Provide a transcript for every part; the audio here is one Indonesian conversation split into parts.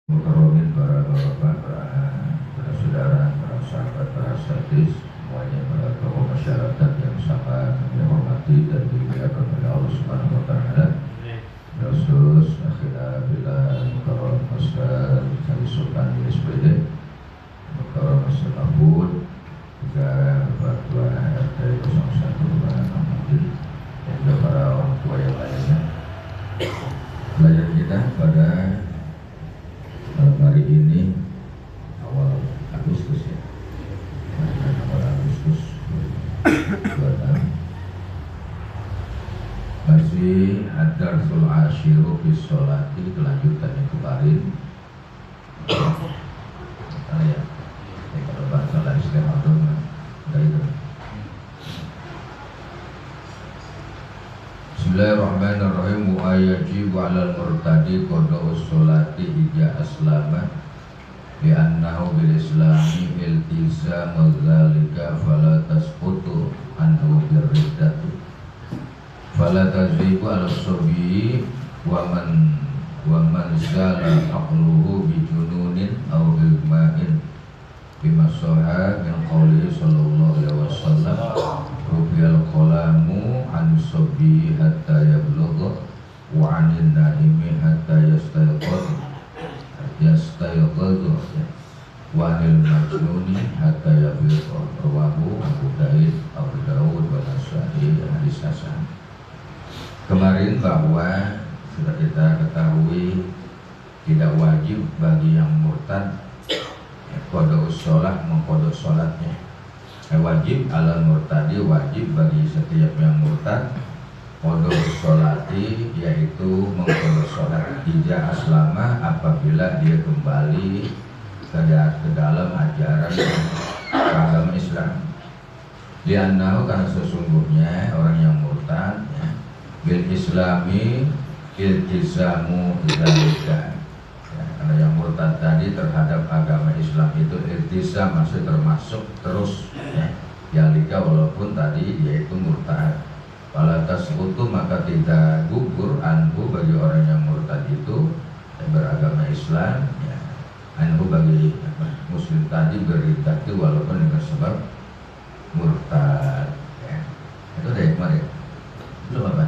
Mukarramin, para bapak, para saudara, para sahabat, para sadis, semuanya para tokoh masyarakat yang sangat kami hormati dan dimuliakan oleh Allah Subhanahu wa taala. Khusus akhirnya bila Mukarram Ustaz Sari Sultan di SPD, Mukarram Ustaz Mahfud, juga Bapak Ketua RT 01 Kelurahan Ahmadin, dan juga para orang tua yang lainnya. Pelajaran kita pada hari ini awal Agustus ya, awal Agustus 26, masih ada darsul asyiru bis sholati, kelanjutan yang kemarin. Ya, kalau bahasa lain sekarang udah itu. Bismillahirrahmanirrahim. Wa yajibu 'alal murtadi qada'us sholati ija aslama bi annahu bil islami iltizamu dzalika fala tasqutu anhu birriddati fala tazibu 'ala sabi wa man zala aqluhu bi jununin aw ilma'in bima sahha min qawli sallallahu alaihi wasallam rubiyal qalamu an sabi hatta yablugha wa anin naimi hatta yastayqadha wa anil majnuni hatta yafiqa. Rawahu Abu Daud wa Nasa'i hadis hasan. Kemarin bahwa sudah kita ketahui tidak wajib bagi yang murtad qada sholat mengqada sholatnya. Wajib alal murtadi, wajib bagi setiap yang murtad qada sholati, yaitu mengqada sholat ija aslama, apabila dia kembali ke dalam ajaran agama Islam. Liannahu, karena sesungguhnya orang yang murtad ya, bil islami iltizamu dzalika. Karena yang murtad tadi terhadap agama Islam itu iltizam, masih termasuk terus ya, yalika, walaupun tadi dia itu murtad. Fala tasqutu, maka tidak gugur anhu, bagi orang yang murtad itu yang beragama Islam ya, anhu bagi muslim tadi berriddah itu walaupun dengan sebab murtad ya. Itu dari kemarin belum apa?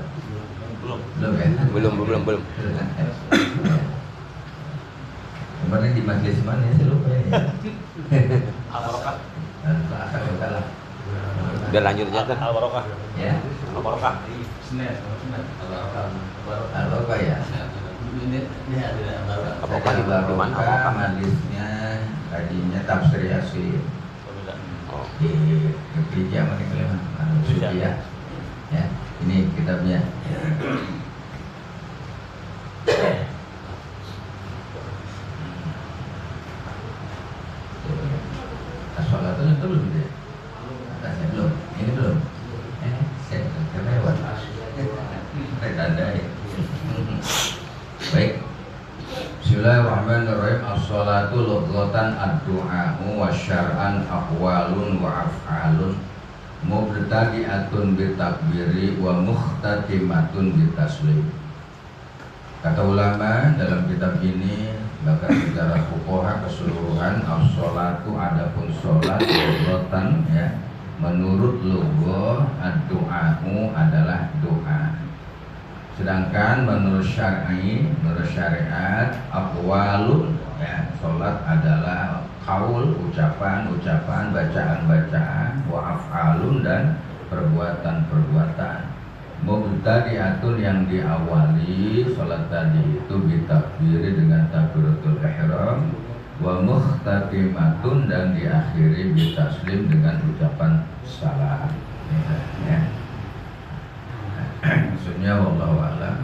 Belum. Kemarin di majelis mana ya, saya lupa ya. Al-Barokah. Al-Barokah. Udah lanjut aja kan? Al-Barokah. Ya. Al-Barokah. Al-Barokah ya. Al-Barokah di mana? Al-Barokah majelisnya tadinya tafsir Yasin. Oh. Di gereja mana Suci ya. Ya, ini kitabnya. Sholatnya belum deh. Atasnya belum. Ini belum. Saya kelewat. Tanda ya. Baik. Bismillahirrahmanirrahim. As-sholatu lughatan ad-du'a'u wa syar'an aqwalun wa af'alun mubtadi'atun bitakbiri wa mukhtatimatun bitaslim. Kata ulama dalam kitab ini, bahkan secara fuqaha keseluruhan, as-sholatu, adapun sholat lughatan ya, menurut lughah ad-du'a'u adalah doa. Sedangkan menurut syar'i, menurut syariat, aqwalun ya, sholat adalah qaul, ucapan, bacaan, wa af'alun, dan perbuatan. Mubtadi'atun, yang diawali sholat tadi itu bitakbiri, dengan takbiratul ihram, wa mukhtatimatun, dan diakhiri bitaslim, dengan ucapan salam ya. Maksudnya wallahu a'lam,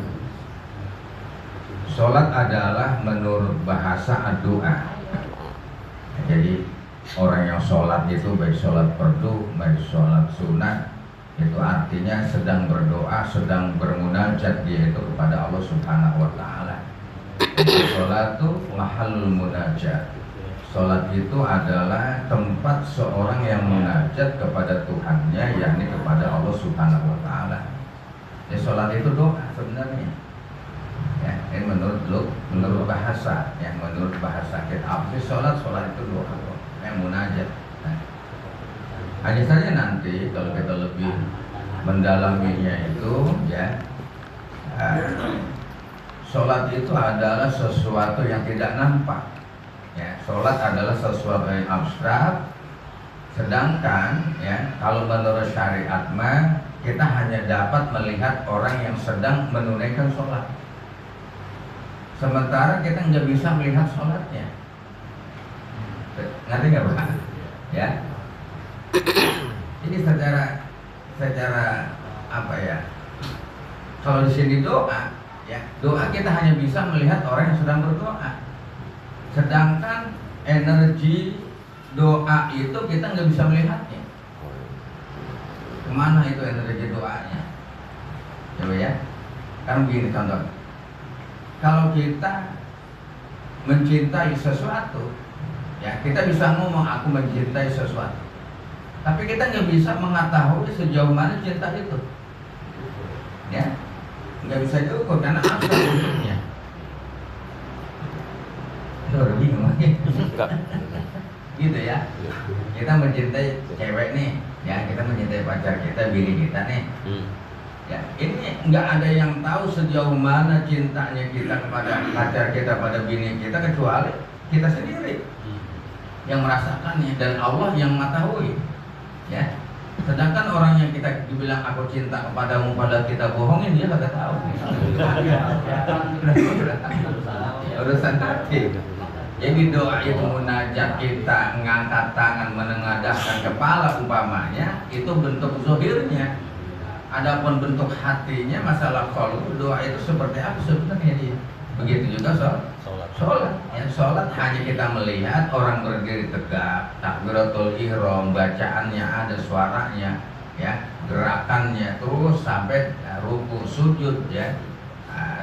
sholat adalah menurut bahasa doa. Jadi orang yang sholat itu baik sholat fardu, baik sholat sunnah, itu artinya sedang berdoa, sedang bermunajat dia itu kepada Allah Subhanahu wa taala. Sholat itu mahallul munajat. Sholat itu adalah tempat seorang yang munajat kepada Tuhannya, yakni kepada Allah Subhanahu wa taala. Ya, sholat itu doa sebenarnya. Ya, ini menurut bahasa, ya menurut bahasa kita apa sih sholat itu doa, yang munajat. Nah, hanya saja nanti kalau kita lebih mendalaminya itu, ya, sholat itu adalah sesuatu yang tidak nampak. Ya, sholat adalah sesuatu yang abstrak. Sedangkan, ya, kalau menurut syariat mah kita hanya dapat melihat orang yang sedang menunaikan sholat. Sementara kita nggak bisa melihat sholatnya. Ngerti nggak Pak? Ya. Jadi secara apa ya? Kalau di sini doa, ya doa kita hanya bisa melihat orang yang sedang berdoa. Sedangkan energi doa itu kita nggak bisa melihatnya. Kemana itu energi doanya? Coba ya. Kan begini contoh. Kalau kita mencintai sesuatu, ya kita bisa ngomong aku mencintai sesuatu, tapi kita nggak bisa mengetahui sejauh mana cinta itu, ya nggak bisa diukur karena apa bentuknya. Itu udah bingung gitu ya. Kita mencintai cewek nih, ya kita mencintai pacar kita, bini kita nih. Ya, ini nggak ada yang tahu sejauh mana cintanya kita kepada pacar kita, pada bini kita kecuali kita sendiri yang merasakannya dan Allah yang mengetahui. Ya, sedangkan orang yang kita dibilang aku cinta kepadamu padahal kita bohongin dia nggak tahu. Urusan hati. Jadi doa itu munajat kita mengangkat tangan menengadahkan kepala umpamanya itu bentuk zahirnya. Adapun bentuk hatinya masalah qalbu doa itu seperti apa sebenarnya dia. Begitu juga sholat. Ya, sholat hanya kita melihat orang berdiri tegak, takbiratul ihram, bacaannya ada suaranya, ya, gerakannya terus sampai ruku sujud, ya,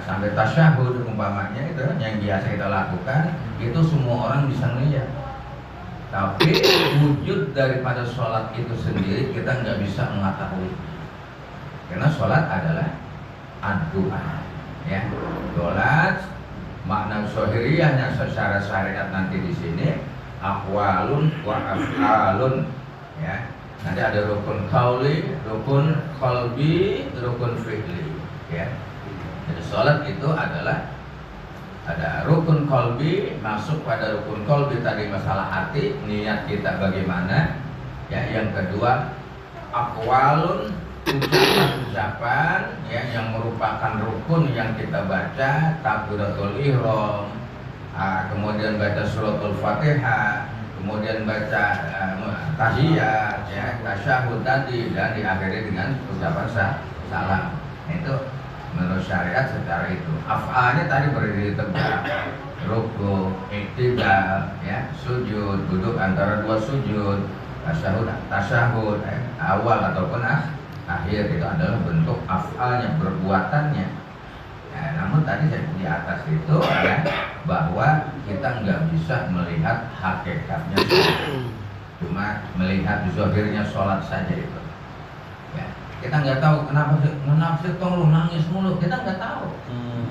sampai tasyahud umpamanya itu yang biasa kita lakukan itu semua orang bisa melihat. Tapi wujud daripada sholat itu sendiri kita nggak bisa mengetahui. Karena sholat adalah doa, ya. Sholat makna zahiriyahnya secara syariat nanti di sini aqwalun wa af'alun, ya. Nanti ada rukun qauli, rukun qalbi, rukun fi'li, ya. Jadi sholat itu adalah ada rukun qalbi, masuk pada rukun qalbi tadi masalah hati, niat kita bagaimana, ya. Yang kedua aqwalun, ucapan-ucapan, ya, yang merupakan rukun yang kita baca, takbiratul ihram, kemudian baca suratul Fatihah, kemudian baca tahiyat, ya, tasyahud tadi, dan diakhiri dengan ucapan salam. Itu menurut syariat secara itu. Af'alnya tadi berdiri tegak, ruku, iktidal, ya, sujud, duduk antara dua sujud, tasyahud, awal ataupun akhir itu adalah bentuk af'alnya, perbuatannya. Ya, namun tadi saya di atas itu ya, bahwa kita nggak bisa melihat hakikatnya, cuma melihat zahirnya sholat saja itu. Ya, kita nggak tahu kenapa sih tong lu nangis mulu, kita nggak tahu.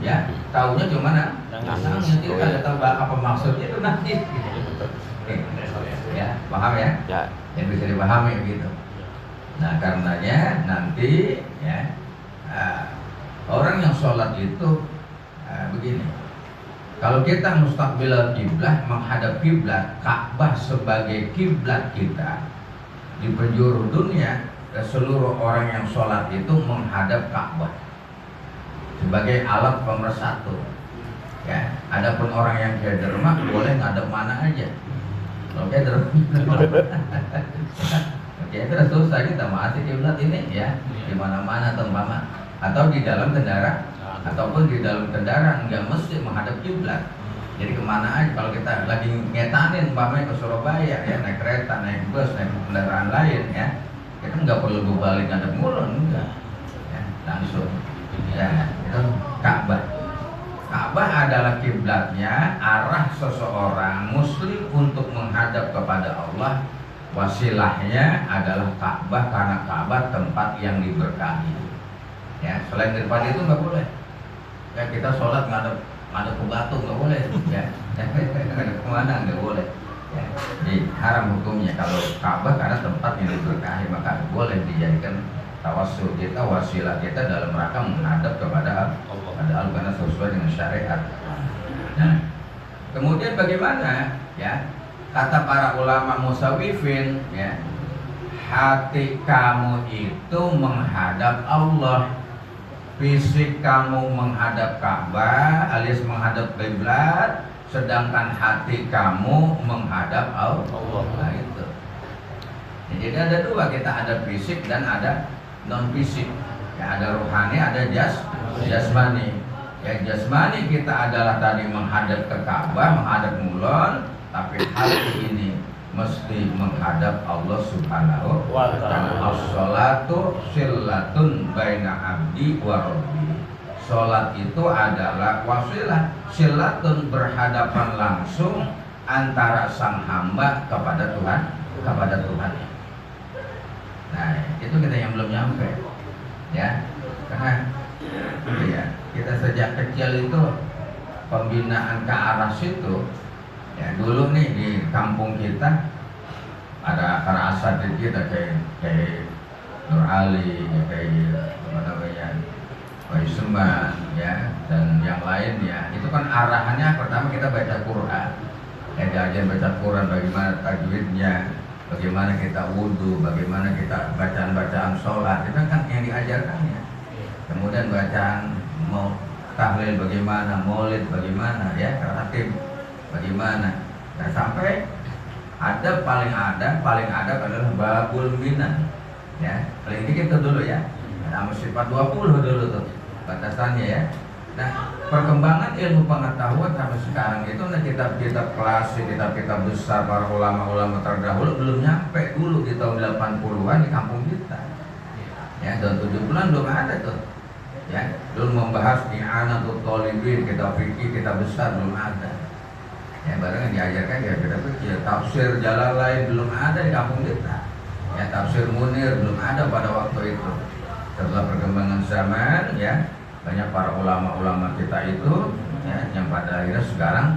Ya, tahunya cuma nangis. Kita nggak tahu apa maksudnya itu nangis. Ya, paham ya? Ya. Yang bisa dipahami gitu. Nah, karenanya nanti, ya, orang yang sholat itu begini. Kalau kita mustaqbilal kiblat, menghadap kiblat, Ka'bah sebagai kiblat kita di penjuru dunia, seluruh orang yang sholat itu menghadap Ka'bah sebagai alat pemersatu. Ya, adapun orang yang keder mah boleh ngadep mana aja. Kalau keder ya itu susah kita masih kiblat ini, ya, di mana-mana tempama atau di dalam kendaraan ataupun di dalam kendaraan nggak mesti menghadap kiblat. Jadi kemana aja kalau kita lagi ngetanin umpamanya ke Surabaya, ya, naik kereta, naik bus, naik kendaraan lain, ya, kita nggak perlu berbalik ngadep mulun, enggak, ya, langsung, ya, itu Ka'bah. Ka'bah adalah kiblatnya, arah seseorang muslim untuk menghadap kepada Allah. Wasilahnya adalah Ka'bah karena Ka'bah tempat yang diberkahi. Ya, selain daripada itu nggak boleh. Ya kita sholat ngadep ke batu nggak boleh, ya. Ngadep kemana nggak boleh. Ya. Jadi haram hukumnya kalau Ka'bah karena tempat yang diberkahi maka boleh dijadikan tawassul kita, wasilah kita dalam rangka menghadap kepada Allah karena sesuai dengan syariat. Nah, kemudian bagaimana? Ya, kata para ulama musawwifin, ya, hati kamu itu menghadap Allah, fisik kamu menghadap Ka'bah alias menghadap kiblat, sedangkan hati kamu menghadap Allah. Nah, itu. Jadi ada dua, kita ada fisik dan ada non fisik. Ya, ada rohani, ada jasmani. Ya, jasmani kita adalah tadi menghadap ke Ka'bah, menghadap Mulon, tapi hati ini mesti menghadap Allah Subhanahu wa ta'ala. As-sholatu sillatun baina abdi wa rabbi. Sholat itu adalah wasilah, silatun berhadapan langsung antara sang hamba kepada Tuhan, Nah, itu kita yang belum nyampe, ya, karena ya, kita sejak kecil itu pembinaan ke arah situ. Ya, dulu nih di kampung kita ada para asatidz kita kayak Nur Ali, kayak apa namanya, Pak Seman, ya, dan yang lain, ya. Itu kan arahannya pertama kita baca Quran, ya, diajar baca Quran, bagaimana tajwidnya, bagaimana kita wudhu, bagaimana kita bacaan sholat, itu kan yang diajarkannya. Kemudian bacaan mau tahlil bagaimana, maulid bagaimana, ya, khatib bagaimana. Nah, sampai paling ada adalah babul minan, ya, paling dikit itu dulu, ya, sama sifat 20 dulu tuh batasannya, ya. Nah, perkembangan ilmu pengetahuan sampai sekarang itu, nah, kitab-kitab klasik, kitab-kitab besar para ulama-ulama terdahulu belum nyampe dulu di tahun 80-an di kampung kita. Ya, tahun 70-an belum ada tuh. Ya, belum membahas i'anatul thalibin, kitab fikih, kitab besar belum ada. Ya, barang yang diajarkan ya kita fikih, tafsir Jalalain belum ada di kampung kita. Ya, tafsir Munir belum ada pada waktu itu. Setelah perkembangan zaman, ya, banyak para ulama-ulama kita itu, ya, yang pada akhirnya sekarang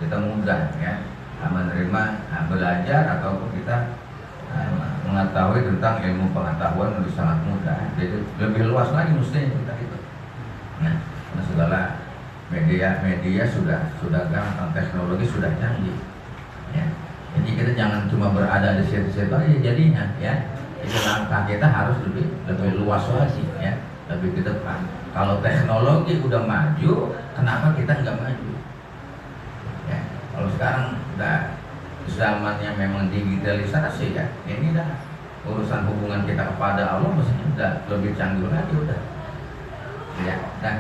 kita mudah, ya, menerima, belajar ataupun kita mengetahui tentang ilmu pengetahuan lebih sangat mudah. Jadi lebih luas lagi mestinya kita itu. Nah, segala media sudah gampang, teknologi sudah canggih, ya. Jadi kita jangan cuma berada di situ-situ aja jadinya, ya. Jadi langkah kita harus lebih luas lagi, ya. Lebih ke depan. Kalau teknologi udah maju, kenapa kita nggak maju? Ya, kalau sekarang udah zamannya memang digitalisasi, ya, ini dah urusan hubungan kita kepada Allah mestinya udah lebih canggih lagi udah. Ya, nah,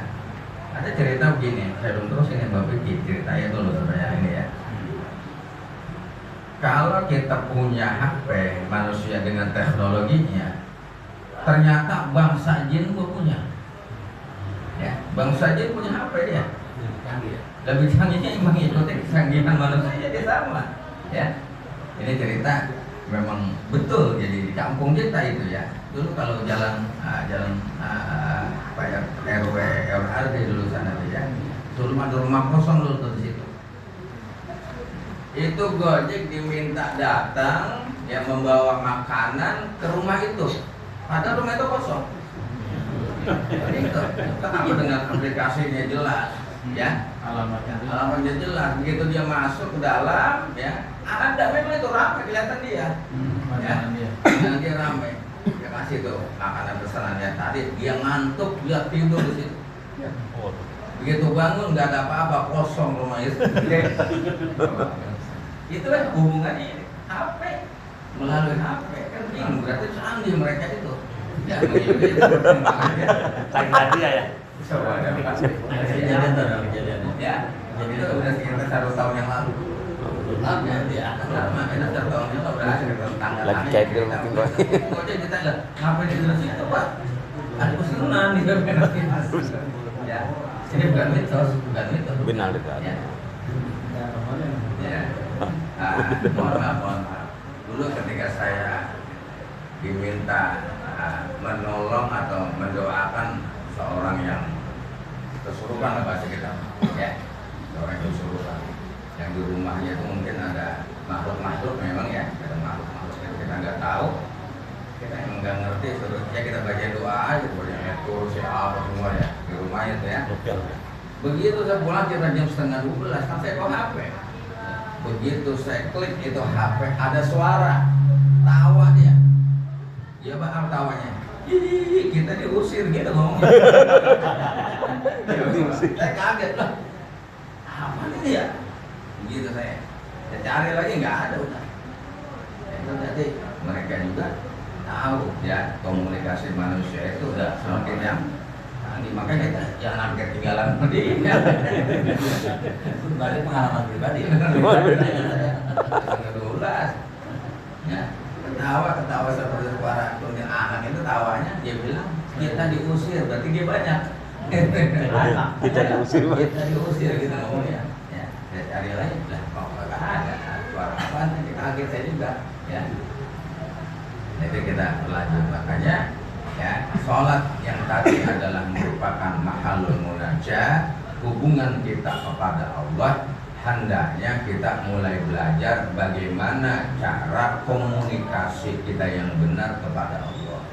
ada cerita begini, saya belum terus ini Mbak Vicky, ceritanya dulu supaya ini, ya. Kalau kita punya HP manusia dengan teknologinya, ternyata bangsa jin pun punya. Ya, bangsa jin punya HP dia. Lebih canggihnya emang ikuti kecanggihan manusia jadi sama. Ya, ini cerita memang betul. Jadi di kampung kita itu, ya, dulu kalau jalan apa ya, RW RRD dulu sana tuh, ya, dulu ada rumah kosong dulu tuh di situ. Itu Gojek diminta datang, ya, membawa makanan ke rumah itu. Padahal rumah itu kosong. Itu kenapa dengan aplikasinya jelas, ya, alamatnya jelas. Begitu dia masuk ke dalam, ya, ada memang itu ramai kelihatan dia, ya, dia ramai. Dia kasih tuh makanan pesanannya tadi, dia ngantuk, dia tidur di situ. Begitu bangun nggak ada apa-apa, kosong rumah itu. Itu kan hubungannya HP, melalui HP kan bingung, berarti canggih mereka itu. Ya, tadi ya. Coba ada pasti. Ya, jadi itu udah sekitar 1 tahun yang lalu. Lama ya, lama itu 1 tahun yang lalu berhasil tanggal. Lagi cedel mungkin Pak. Kok kita lah, ngapain di situ Pak? Ada pesanan nih kan. Ya, ini bukan mitos. Benar itu. Ya. Ya. Mohon maaf. Dulu ketika saya diminta menolong atau mendoakan seorang yang kesurupan lah bahasa kita, ya. Orang kesurupan. Yang di rumahnya itu mungkin ada makhluk-makhluk memang ya, ada makhluk-makhluk yang kita nggak tahu, kita emang nggak ngerti. Seterusnya kita baca doa aja, boleh metur, siapa semua ya di rumahnya itu ya. Begitu saya pulang kita jam 11:30, kan saya bawa HP. Begitu saya klik itu HP, ada suara tawa dia. Ya Pak, tawanya. Ih, kita diusir gitu ngomongnya. Saya kaget lah. Apa ini ya? Begitu saya cari lagi nggak ada udah. Itu tadi mereka juga tahu ya komunikasi manusia itu udah semakin yang makanya kita jangan ketinggalan tadi. Berarti pengalaman pribadi. 12. Ya, ketawa seperti suara punya anak itu tawanya dia bilang kita diusir berarti dia banyak. Kita diusir gitu ngomongnya. Ya, saya cari lagi lah kok nggak ada suara apa nanti kaget saya juga ya. Jadi kita lanjut makanya ya, sholat yang tadi adalah merupakan mahalul munajat, hubungan kita kepada Allah. Hendaknya kita mulai belajar bagaimana cara komunikasi kita yang benar kepada Allah.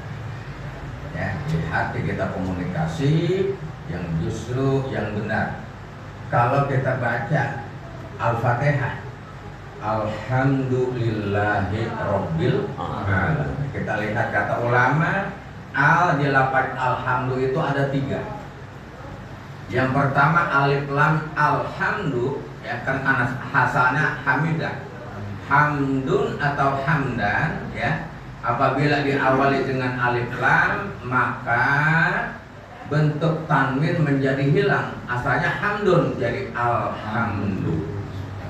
Ya, di hati kita komunikasi yang justru yang benar. Kalau kita baca Al-Fatihah, Alhamdulillahi Rabbil Alamin. Kita lihat kata ulama, al di lafaz alhamdu itu ada 3. Yang pertama alif lam alhamdu, ya kan asalnya hamidah. Hamdun atau hamdan, ya. Apabila diawali dengan alif lam, maka bentuk tanwin menjadi hilang. Asalnya hamdun jadi alhamdu.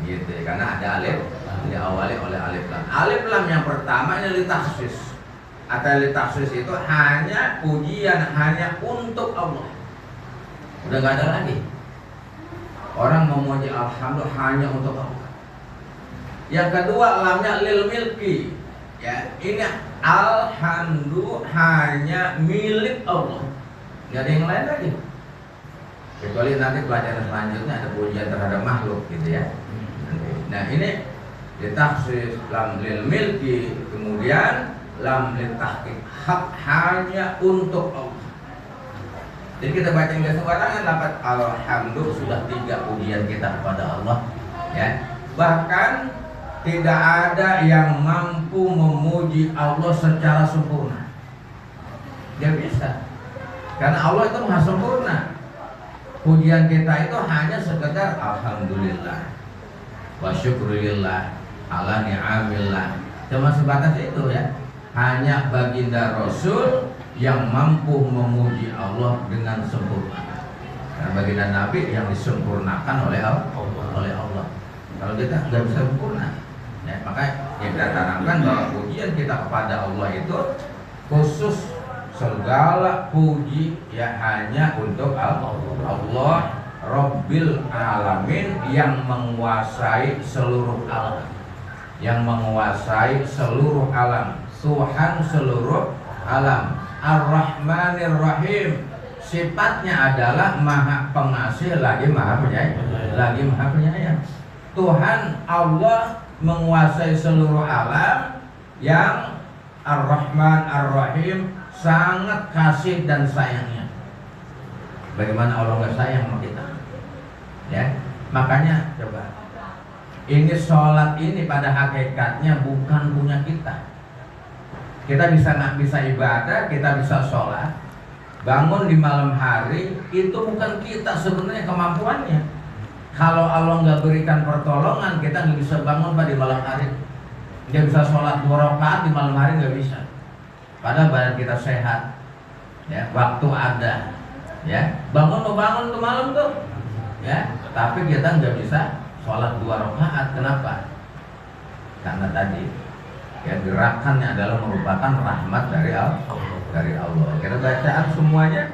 Gitu ya, karena ada alif diawali oleh alif lam. Alif lam yang pertama ini litaksis. Atau litaksis itu hanya pujian hanya untuk Allah. Udah gak ada lagi. Orang memuji alhamdulillah hanya untuk Allah. Yang kedua lamnya lil milki. Ya, ini alhamdulillah hanya milik Allah. Gak ada yang lain lagi. Kecuali nanti pelajaran selanjutnya ada pujian terhadap makhluk gitu ya. Nah ini litaksis lam lil milki, kemudian lam lil tahqiq, hak hanya untuk Allah. Jadi kita baca enggak sembarangan lafaz alhamdulillah, sudah 3 pujian kita kepada Allah ya. Bahkan tidak ada yang mampu memuji Allah secara sempurna. Dia bisa. Karena Allah itu maha sempurna. Pujian kita itu hanya sekedar alhamdulillah wa syukurillah ala ni'amillah. Cuma sebatas itu ya. Hanya baginda Rasul yang mampu memuji Allah dengan sempurna. Karena baginda Nabi yang disempurnakan oleh Allah. Kalau kita nggak bisa sempurna, ya, makanya kita tanamkan bahwa pujian kita kepada Allah itu khusus, segala puji ya hanya untuk Allah Rabbil Alamin, yang menguasai seluruh alam, yang menguasai seluruh alam, Tuhan seluruh alam. Ar-Rahmanir Rahim, sifatnya adalah maha pengasih lagi maha penyayang. Tuhan Allah menguasai seluruh alam, yang Ar-Rahman Ar-Rahim, sangat kasih dan sayangnya. Bagaimana Allah nggak sayang sama kita? Ya, makanya coba. Ini sholat ini pada hakikatnya bukan punya kita. Kita bisa ibadah, kita bisa sholat, bangun di malam hari, itu bukan kita sebenarnya kemampuannya. Kalau Allah nggak berikan pertolongan, kita nggak bisa bangun pada di malam hari. Nggak bisa sholat 2 rakaat di malam hari, nggak bisa. Padahal badan kita sehat, ya, waktu ada, ya, bangun tuh malam tuh, ya, tapi kita nggak bisa sholat 2 rakaat. Kenapa? Karena tadi ya, gerakannya adalah merupakan rahmat dari Allah. Kita bacaan semuanya.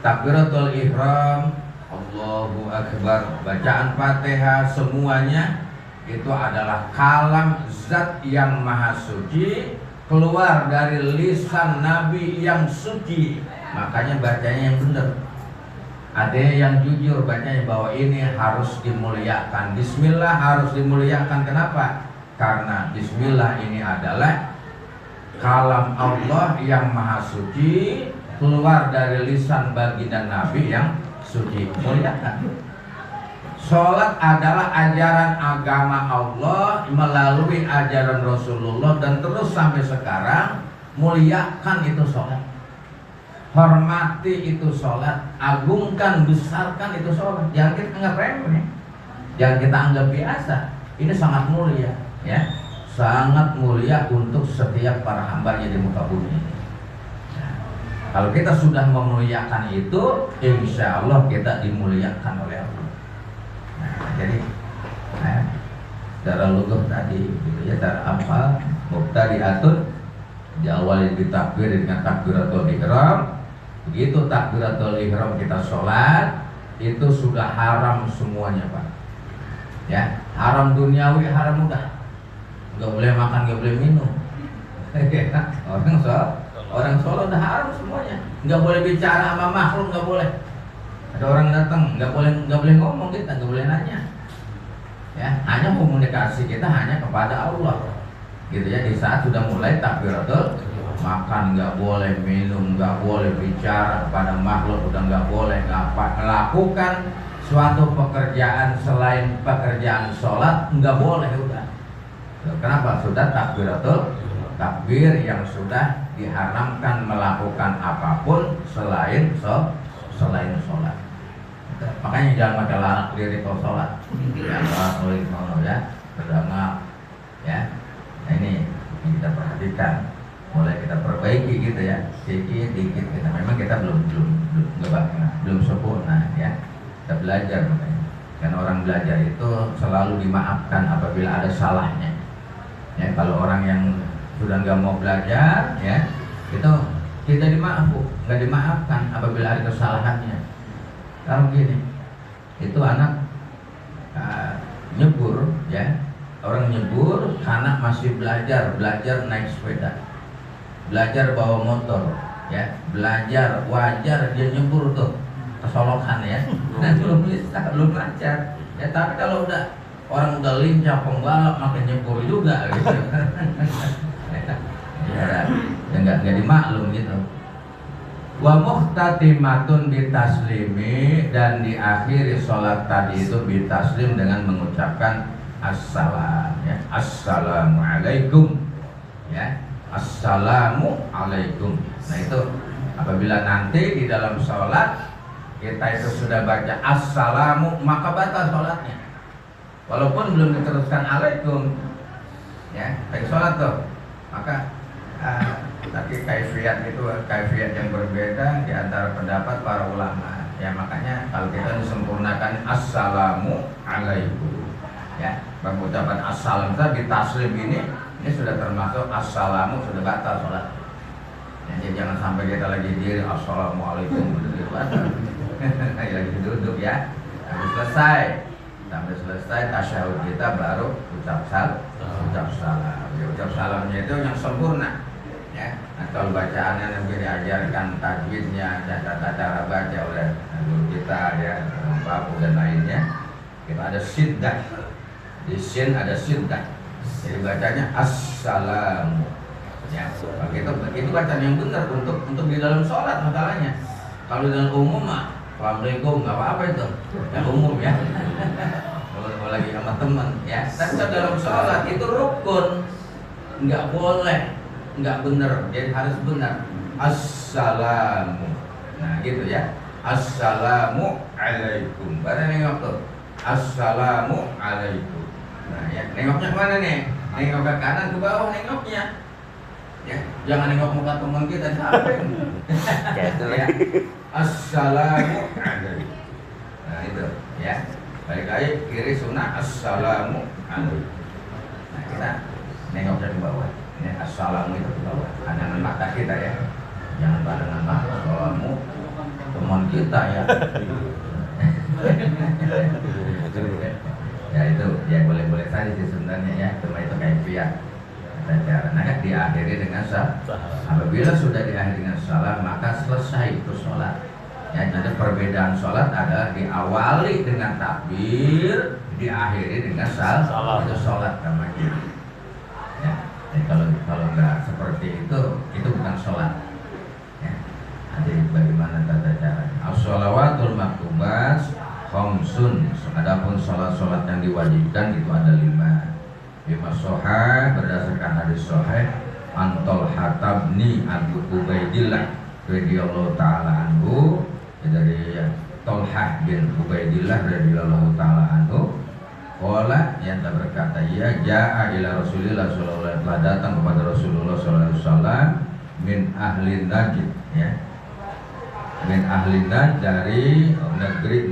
Takbiratul ihram, Allahu Akbar, bacaan Fatihah semuanya itu adalah kalam zat yang maha suci, keluar dari lisan Nabi yang suci. Makanya bacanya yang benar. Ada yang jujur bacanya bahwa ini harus dimuliakan. Bismillah harus dimuliakan. Kenapa? Karena Bismillah ini adalah kalam Allah yang maha suci, keluar dari lisan baginda Nabi yang suci. Muliakan. Sholat adalah ajaran agama Allah melalui ajaran Rasulullah dan terus sampai sekarang. Muliakan itu sholat. Hormati itu sholat, agungkan, besarkan itu sholat. Jangan kita anggap remeh, jangan kita anggap biasa. Ini sangat mulia, ya, sangat mulia untuk setiap para hambanya di muka bumi ini. Nah, kalau kita sudah memuliakan itu, insya Allah kita dimuliakan oleh Allah. Nah, jadi, cara luguh tadi, gitu ya, cara apa? Mubtadi'atun diawali ditakbir dengan takbiratul ihram. Begitu takbiratul ihram kita sholat, itu sudah haram semuanya, Pak. Ya, haram duniawi, haram mudah. Nggak boleh makan, nggak boleh minum. Orang sholat udah haram semuanya. Nggak boleh bicara sama makhluk, nggak boleh. Ada orang datang, nggak boleh ngomong kita, nggak boleh nanya. Ya, hanya komunikasi kita hanya kepada Allah. Gitu ya, di saat sudah mulai takbiratul, makan nggak boleh, minum nggak boleh, bicara kepada makhluk udah nggak boleh, melakukan suatu pekerjaan selain pekerjaan sholat nggak boleh udah. Kenapa? Sudah takbiratul, takbir yang sudah diharamkan melakukan apapun selain sholat. Makanya jangan pakai larak diri kalau sholat. Ya, berdangak, ya. Nah, ini yang kita perhatikan, mulai kita perbaiki gitu ya, sedikit kita. Memang kita belum sempurna ya. Kita belajar makanya. Dan orang belajar itu selalu dimaafkan apabila ada salahnya. Ya, kalau orang yang sudah nggak mau belajar, ya, itu kita nggak dimaafkan apabila ada kesalahannya. Kalau gini, itu anak nyebur, ya. Orang nyebur, anak masih belajar naik sepeda, belajar bawa motor, ya, belajar wajar dia nyebur tuh kesolokan ya, dan belum bisa, belum lancar, ya. Tapi kalau udah orang udah lincah pembalap makin nyebur juga, gitu, ya, nggak dimaklum gitu. Wa muhtatimatun bitaslimi, dan diakhiri sholat tadi itu bitaslim dengan mengucapkan assalam, ya, assalamualaikum, ya, assalamualaikum. Nah itu apabila nanti di dalam sholat kita itu sudah baca assalamu, maka batal sholatnya walaupun belum diteruskan alaikum, ya, baik sholat tuh. Maka tapi kaifiat itu kaifiat yang berbeda di antara pendapat para ulama, ya. Makanya kalau kita disempurnakan assalamu alaikum, ya, pengucapan assalam tadi taslim ini sudah termasuk assalamu, sudah batal sholat. Jadi jangan sampai kita lagi diri assalamualaikum gitu batal. Lagi duduk, ya, sampai selesai tasyahud kita baru ucap salam. Ya, ucap salamnya itu yang sempurna, ya. Nah, kalau bacaannya yang diajarkan tajwidnya, cara baca oleh guru kita, ya, Pak dan lainnya, itu ada siddah. Di sin ada siddah, jadi bacanya assalamu, ya. Itu bacaan yang benar untuk di dalam sholat masalahnya. Kalau di dalam umum mah assalamualaikum nggak apa-apa itu, yang umum, ya. Kalau lagi sama teman, ya. Tapi dalam sholat itu rukun, nggak boleh, nggak benar, jadi harus benar assalamu. Nah gitu ya, assalamu alaikum. Baru nengok tuh, assalamu alaikum. Nah, ya, nengoknya kemana nih? Nengok ke kanan, ke bawah nengoknya, ya. Jangan nengok muka teman kita, capek. Ya. Assalamu alaikum. Nah itu, ya. Baik-baik, kiri sunnah assalamu alaikum. Nah kita nengoknya ke bawah. Ini assalamu itu ke bawah. Pandangan mata kita, ya. Jangan pandangan mata assalamu teman kita, ya. Ya itu, ya boleh-boleh saja sih sebenarnya, ya. Cuma itu kaifiat cara. Nah, diakhiri dengan salam. Apabila sudah diakhiri dengan salam, maka selesai itu sholat. Ya, jadi perbedaan sholat adalah diawali dengan takbir, diakhiri dengan salam. Itu sholat namanya. Ya, jadi kalau nggak seperti itu bukan sholat. Ya, jadi bagaimana tata caranya? As-shalawatul maktubat khamsun. Adapun sholat-sholat yang diwajibkan itu ada 5. 5 sahih berdasarkan hadis sahih Antol Hatabni Abu Ubaidillah radhiyallahu taala anhu, dari Tolhah bin Ubaidillah radhiyallahu taala anhu, qala yang berkata, ya jaa ila Rasulillah sallallahu alaihi wasallam, datang kepada Rasulullah sallallahu alaihi wasallam min ahli Najd, ya, min ahli Najd, dari negeri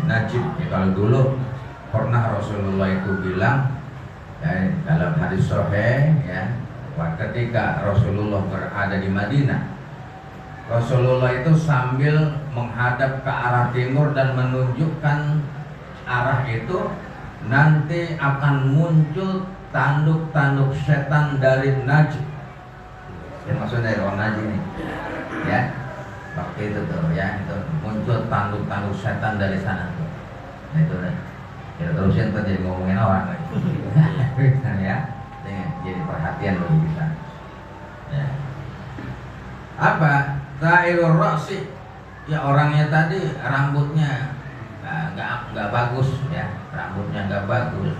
Najib. Ya, kalau dulu pernah Rasulullah itu bilang, ya, dalam hadis sahih, ya, ketika Rasulullah berada di Madinah, Rasulullah itu sambil menghadap ke arah timur dan menunjukkan arah itu, nanti akan muncul tanduk-tanduk setan dari Najd. Ya, maksudnya dari orang Najd ini, ya, waktu itu tuh, ya, itu muncul tanduk-tanduk setan dari sana tuh. Nah, itu deh. Ya, terusin tuh, jadi ngomongin orang lagi. Ya, jadi perhatian bagi kita. Ya. Apa? Ta'irur ra'si, ya, orangnya tadi rambutnya nggak bagus, ya, rambutnya nggak bagus.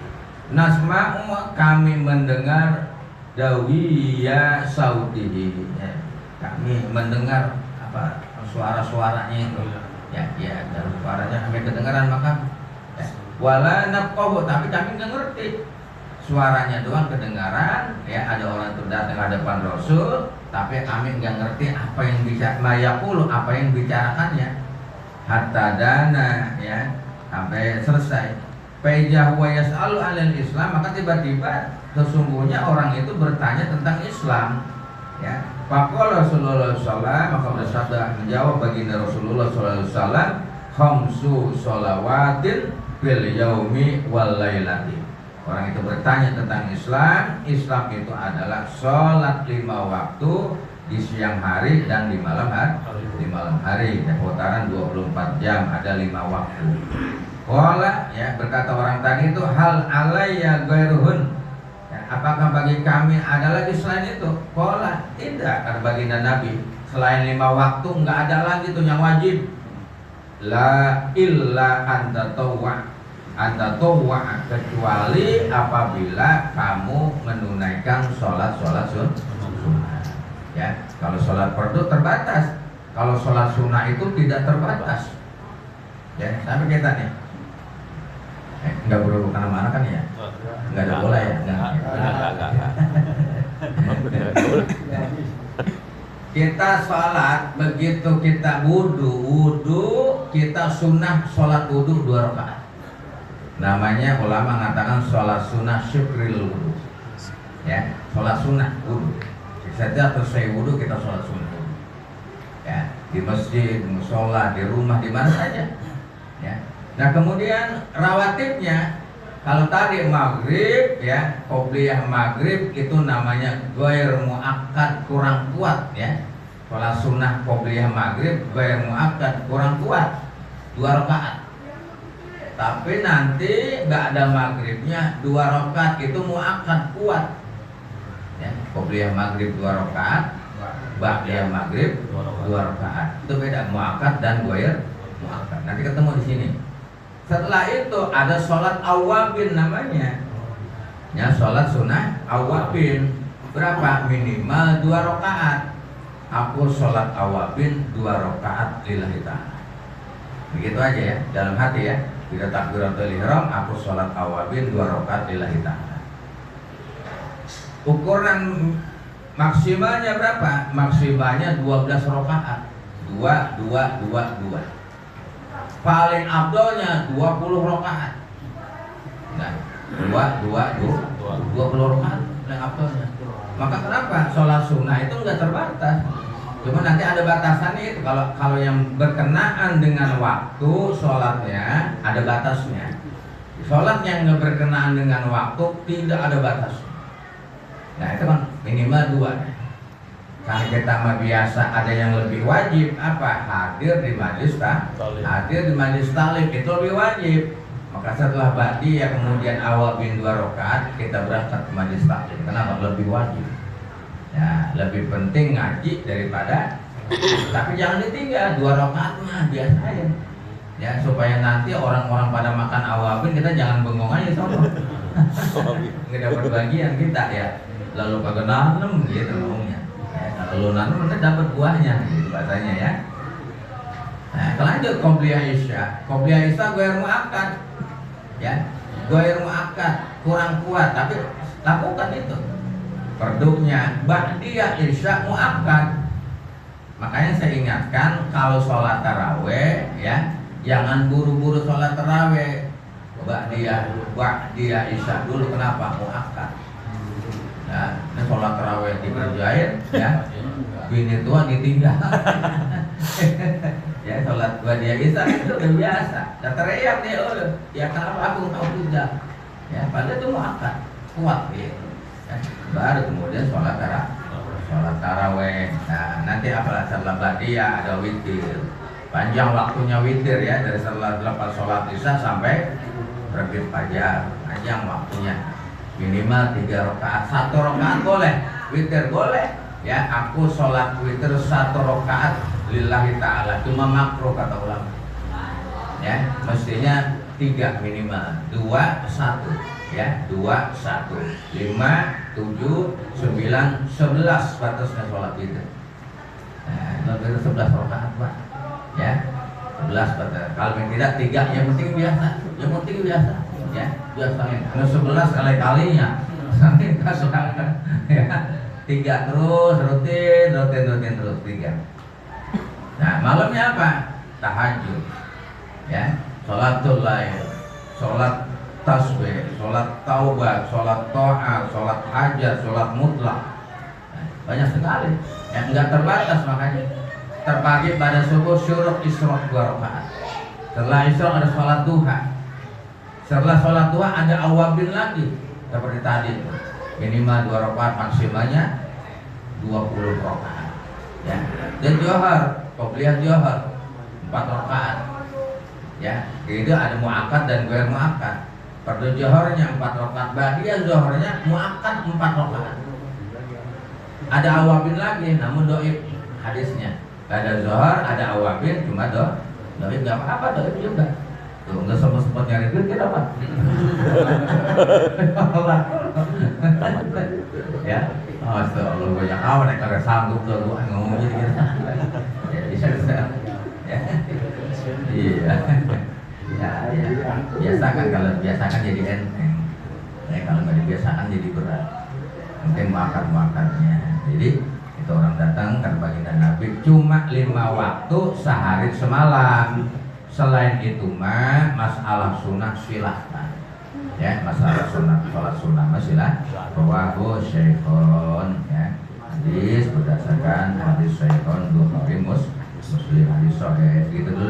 Nasma'u, kami mendengar dawiya sautihi, ya, kami mendengar apa suara-suaranya itu, ya, dan suaranya kami kedengaran, maka ya, wala nafqahu, tapi kami nggak ngerti, suaranya doang kedengaran, ya, ada orang itu datang ke hadapan Rasul, tapi kami nggak ngerti apa yang bicara mayaqulu, apa yang bicarakannya. Hatta dana, ya, sampai selesai. Faidah wa yas'alu 'alal Islam, maka tiba-tiba sesungguhnya orang itu bertanya tentang Islam, ya. Faqala Rasulullah sallallahu alaihi wasallam, maka bersabda, menjawab baginda Rasulullah sallallahu alaihi wasallam, khamsu shalawatin fil yaumi wal lailati. Orang itu bertanya tentang Islam. Islam itu adalah sholat 5 waktu di siang hari dan di malam hari. Dan putaran 24 jam, ada 5 waktu. Qala, ya, berkata orang tadi itu, hal alayya ghairuhun, ya, apakah bagi kami ada lagi selain itu? Qala, tidak, kata baginda Nabi, selain 5 waktu nggak ada lagi tuh yang wajib. La illa anta tawwa, kecuali apabila kamu menunaikan sholat sunnah. Ya, kalau sholat fardu terbatas, kalau sholat sunnah itu tidak terbatas. Ya, sampai kita nih, nggak perlu kemana-mana kan ya? Nggak ada bola ya? Nggak. Kita sholat, begitu kita wudhu kita sunnah sholat wudhu 2 rakaat. Namanya ulama mengatakan sholat sunnah syukril wudhu, ya, sholat sunnah wudhu. Setiap selesai wudhu kita sholat sunnah wudhu, ya, di masjid, di musola, di rumah, di mana saja, ya. Nah, kemudian rawatibnya, kalau tadi maghrib, ya, qobliyah maghrib itu namanya ghair muakkad, kurang kuat, ya. Sholat sunnah qobliyah maghrib ghair muakkad, kurang kuat, 2 rakaat. Tapi nanti nggak ada maghribnya, 2 rakaat itu muakkad, kuat, ya. Qobliyah maghrib 2 rakaat, ba'diyah maghrib 2 rakaat. Itu beda, muakkad dan ghair muakkad. Nanti ketemu di sini. Setelah itu ada sholat awabin namanya, ya, sholat sunnah awabin. Berapa? Minimal 2 rakaat. Aku sholat awabin 2 rakaat lillahi ta'ala. Begitu aja, ya, dalam hati, ya. Bila takbiratul ihram, aku sholat awabin 2 rakaat lillahi ta'ala. Ukuran maksimalnya berapa? Maksimalnya 12 rakaat. 2. Paling abdolnya 20 rakaat. Nah, 20 rakaat paling abdolnya. Maka kenapa? Sholat sunnah itu enggak terbatas. Cuma nanti ada batasannya itu. Kalau yang berkenaan dengan waktu sholatnya ada batasnya. Sholat yang nggak berkenaan dengan waktu tidak ada batasnya. Nah, itu kan minimal 2. Karena kita mah biasa ada yang lebih wajib apa? Hadir di majlis hadir di majlis talim itu lebih wajib. Maka setelah ba'diyah kemudian awal bin 2 rakaat kita berangkat ke majlis talim. Kenapa? Lebih wajib. Ya, lebih penting ngaji daripada tapi jangan ditinggal 2 rakaat mah biasain. Ya, supaya nanti orang-orang pada makan awabin kita jangan bengong aja sono. Nggak dapat bagian kita ya. Lalu kagak nanem gitu ngomongnya. Ya, kalau lu nanem nanti dapat buahnya gitu bahasanya ya. Nah, lanjut qobliyah isya. Qobliyah isya gue muakkad. Ya, gue muakkad kurang kuat tapi lakukan itu. Perdunya ba'diyah isya muakkad. Makanya saya ingatkan kalau sholat taraweh ya jangan buru-buru sholat taraweh. Ba'diyah isya dulu. Kenapa? Muakkad. Nah, ini sholat taraweh dikerjain ya, bini tua ditinggal. Ya sholat ba'diyah isya itu udah biasa. Udah teriak nih, ya kenapa aku tahu tidak? Ya padahal itu muakkad, kuat gitu. Ya, baru kemudian sholat taraweh. Nah nanti apa? Setelah ba'diyah ada witir. Panjang waktunya witir ya, dari setelah lepas sholat isya sampai terbit fajar. Panjang waktunya. Minimal 3 rakaat, 1 rakaat boleh, witir boleh. Ya, aku sholat witir 1 rakaat lillahi ta'ala, cuma makruh kata ulama. Ya, mestinya 3 minimal, 2, 1. Ya, 2, 1, 5, 7, 9, 11 batasnya sholat witir. Nah, itu 11 rakaat Pak. Ya, 11 batas. Kalau yang tidak 3, yang penting biasa, ya biasanya 11 kali-kalinya sampai kasuhan ya 3 terus rutin terus 3. Nah malamnya apa? Tahajud ya, sholatul lail, sholat tasbih, sholat taubat, sholat to'at, sholat hajat, sholat mutlak. Nah, banyak sekali ya, enggak terbatas. Makanya terbagi pada subuh syuruk isyraq 2 rakaat. Setelah isyraq ada sholat duha. Setelah sholat duha ada awabin lagi seperti tadi, minimal 2 rakaat, maksimalnya 20 rakaat. Ya. Dan johar, qobliyah johar 4 rakaat. Ya, itu ada muakkad dan ghair muakkad. Fardu johornya 4 rakaat, ba'diyah johornya muakkad 4 rakaat. Ada awabin lagi, namun doib hadisnya. Ada johar, ada awabin, cuma doib nggak apa-apa, doib juga. Tuh, nggak sempat nyari duit kita Pak. Ya, astagfirullah, banyak awan yang kagak sanggup tuh ngomong gitu. Ya, bisa. Ya, iya. Ya, biasakan, kalau biasakan jadi enteng. Ya, kalau nggak dibiasakan jadi berat. Penting makan-makannya. Jadi itu orang datang kan baginda Nabi cuma 5 waktu sehari semalam. Selain itu mah masalah sunnah silahkan. Ya, masalah sunnah, sholat sunnah mah silahkan. Rawahu Syekhon ya. Hadis berdasarkan hadis Syekhon Bukhari Muslim hadis sahih. Gitu dulu.